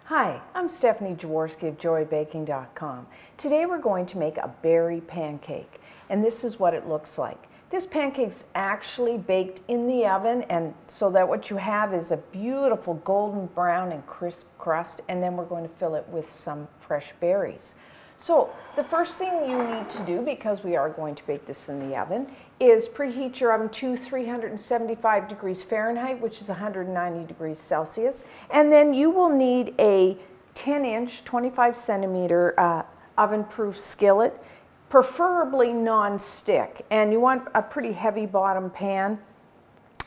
Hi, I'm Stephanie Jaworski of joybaking.com. Today we're going to make a berry pancake, and this is what it looks like. This pancake's actually baked in the oven, and so that what you have is a beautiful golden brown and crisp crust, and then we're going to fill it with some fresh berries. So the first thing you need to do, because we are going to bake this in the oven, is preheat your oven to 375 degrees Fahrenheit, which is 190 degrees Celsius. And then you will need a 10-inch, 25-centimeter oven-proof skillet, preferably non-stick. And you want a pretty heavy bottom pan.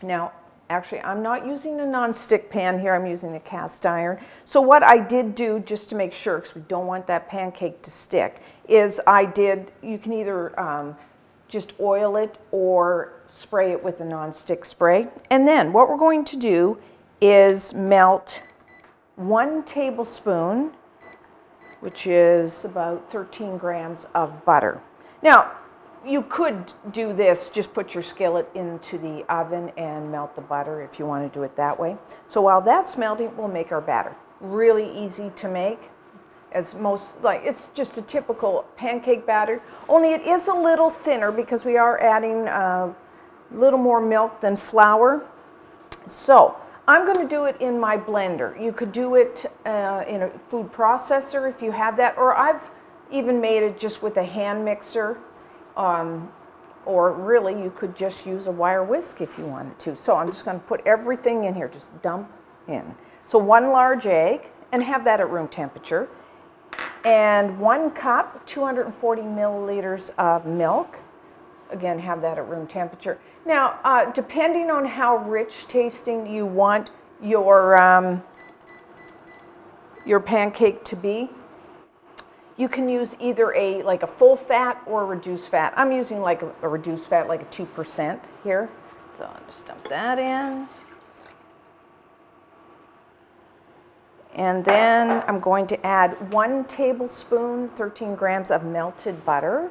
Now, actually, I'm not using a non-stick pan here, I'm using a cast iron. So what I did do, just to make sure, because we don't want that pancake to stick, is you can either just oil it or spray it with a non-stick spray. And then what we're going to do is melt 1 tablespoon, which is about 13 grams of butter. Now, you could do this, just put your skillet into the oven and melt the butter if you want to do it that way. So while that's melting, we'll make our batter. Really easy to make. It's just a typical pancake batter, only it is a little thinner because we are adding a little more milk than flour. So I'm going to do it in my blender. You could do it in a food processor if you have that, or I've even made it just with a hand mixer. Or really, you could just use a wire whisk if you wanted to. So I'm just going to put everything in here, just dump in. So 1 large egg, and have that at room temperature. And 1 cup, 240 milliliters of milk. Again, have that at room temperature. Now, depending on how rich tasting you want your pancake to be, you can use either a full fat or a reduced fat. I'm using like a reduced fat, like a 2% here. So I'll just dump that in. And then I'm going to add 1 tablespoon, 13 grams of melted butter.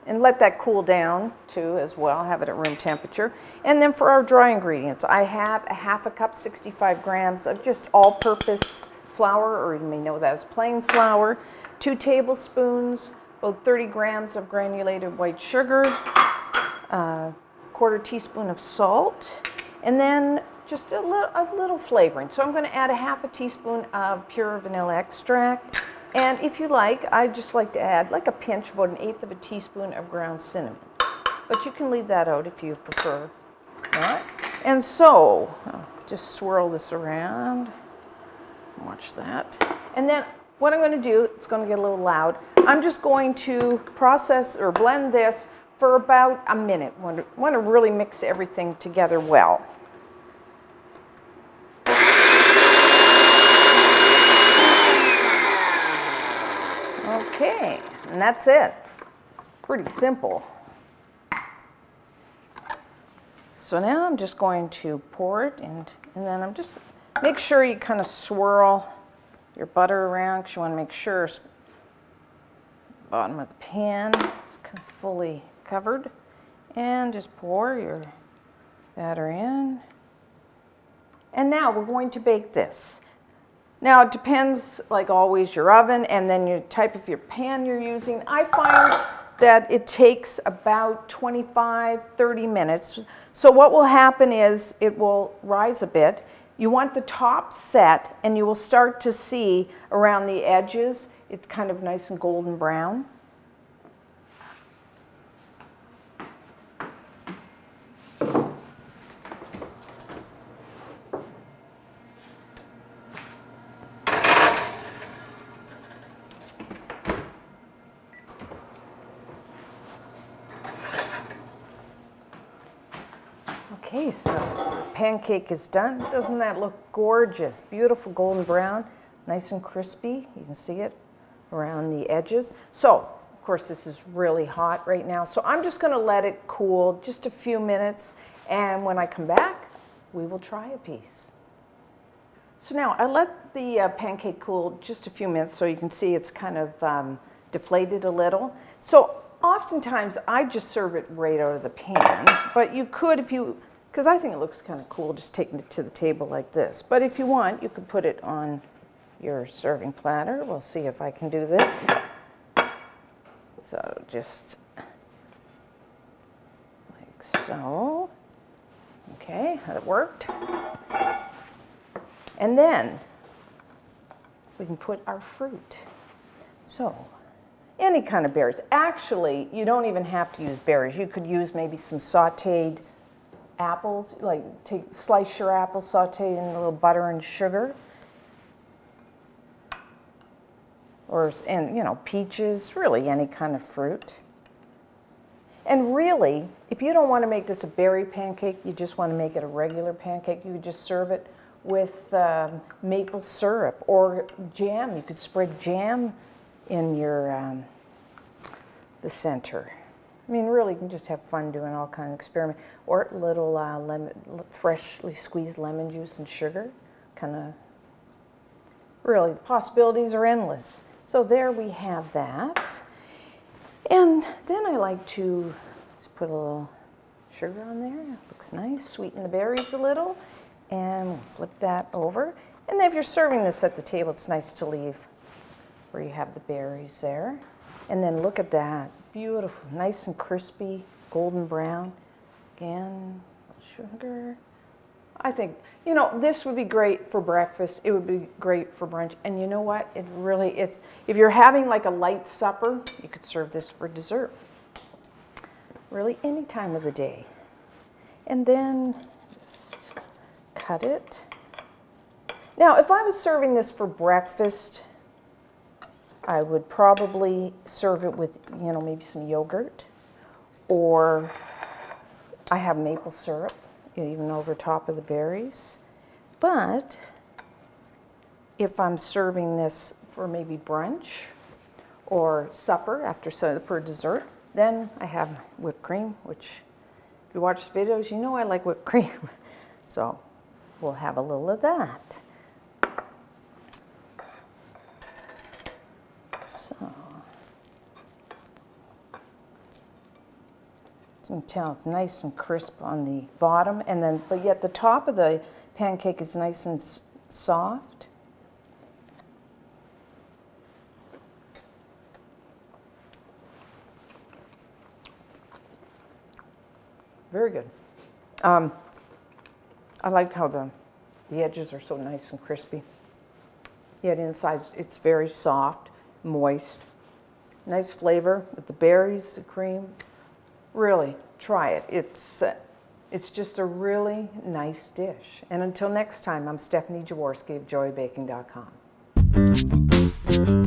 And let that cool down too as well, have it at room temperature. And then for our dry ingredients, I have a 1/2 cup, 65 grams of just all-purpose flour, or you may know that as plain flour, 2 tablespoons, about 30 grams of granulated white sugar, a 1/4 teaspoon of salt, and then just a little flavoring. So I'm going to add a 1/2 teaspoon of pure vanilla extract, and if you like, I just like to add like a pinch, about 1/8 teaspoon of ground cinnamon. But you can leave that out if you prefer. All right. And so, just swirl this around. Watch that. And then what I'm going to do, it's going to get a little loud, I'm just going to process or blend this for about a minute. Want to really mix everything together well. Okay, and that's it. Pretty simple. So now I'm just going to pour it, and then I'm just, make sure you kind of swirl your butter around, because you want to make sure bottom of the pan is fully covered. And just pour your batter in. And now we're going to bake this. Now it depends, like always, your oven and then your type of your pan you're using. I find that it takes about 25-30 minutes. So what will happen is it will rise a bit. You want the top set, and you will start to see around the edges, it's kind of nice and golden brown. Okay, so pancake is done. Doesn't that look gorgeous? Beautiful golden brown, nice and crispy. You can see it around the edges. So, of course, this is really hot right now. So I'm just going to let it cool just a few minutes. And when I come back, we will try a piece. So now I let the pancake cool just a few minutes so you can see it's kind of deflated a little. So oftentimes I just serve it right out of the pan, but you could if you, because I think it looks kind of cool just taking it to the table like this. But if you want, you could put it on your serving platter. We'll see if I can do this. So just like so. Okay, that worked. And then we can put our fruit. So any kind of berries. Actually, you don't even have to use berries. You could use maybe some sauteed apples, like slice your apple, saute in a little butter and sugar. And you know, peaches, really any kind of fruit. And really, if you don't want to make this a berry pancake, you just want to make it a regular pancake, you could just serve it with maple syrup or jam. You could spread jam in your the center. I mean, really, you can just have fun doing all kinds of experiments. Or little freshly squeezed lemon juice and sugar. Kind of, really, the possibilities are endless. So there we have that. And then I like to just put a little sugar on there. Looks nice. Sweeten the berries a little. And we'll flip that over. And then if you're serving this at the table, it's nice to leave where you have the berries there. And then look at that. Beautiful, nice and crispy, golden brown. Again, sugar. I think, you know, this would be great for breakfast. It would be great for brunch. And you know what? It's if you're having like a light supper, you could serve this for dessert. Really, any time of the day. And then just cut it. Now, if I was serving this for breakfast, I would probably serve it with, you know, maybe some yogurt, or I have maple syrup, even over top of the berries. But if I'm serving this for maybe brunch or supper for dessert, then I have whipped cream, which if you watch the videos, you know I like whipped cream. So we'll have a little of that. So, you can tell it's nice and crisp on the bottom, and then, but yet the top of the pancake is nice and soft. Very good. I like how the edges are so nice and crispy. Yet inside it's very soft, moist, nice flavor with the berries, the cream. Really, try it. It's just a really nice dish. And until next time, I'm Stephanie Jaworski of JoyBaking.com.